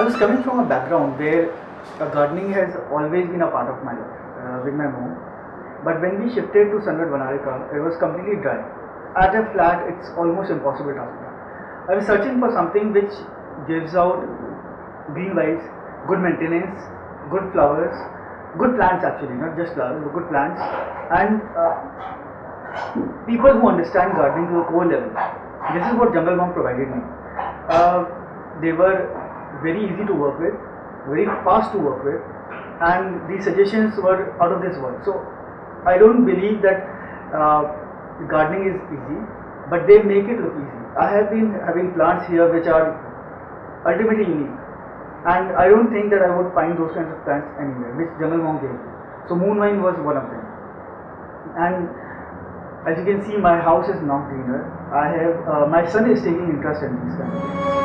I was coming from a background where gardening has always been a part of my life with my mom. But when we shifted to Sanad Vanarika, it was completely dry. At a flat, it's almost impossible task. I was searching for something which gives out green vibes, good maintenance, good flowers, good plants actually, not just flowers, but good plants, and people who understand gardening to a core level. This is what Jungle Monk provided me. They were very easy to work with, very fast to work with, and the suggestions were out of this world. So I don't believe that gardening is easy, but they make it look easy. I have been having plants here which are ultimately unique, and I don't think that I would find those kinds of plants anywhere, which Jungle Monk gave. So Moonvine was one of them, and as you can see, my house is now greener. I have my son is taking interest in these kinds of things.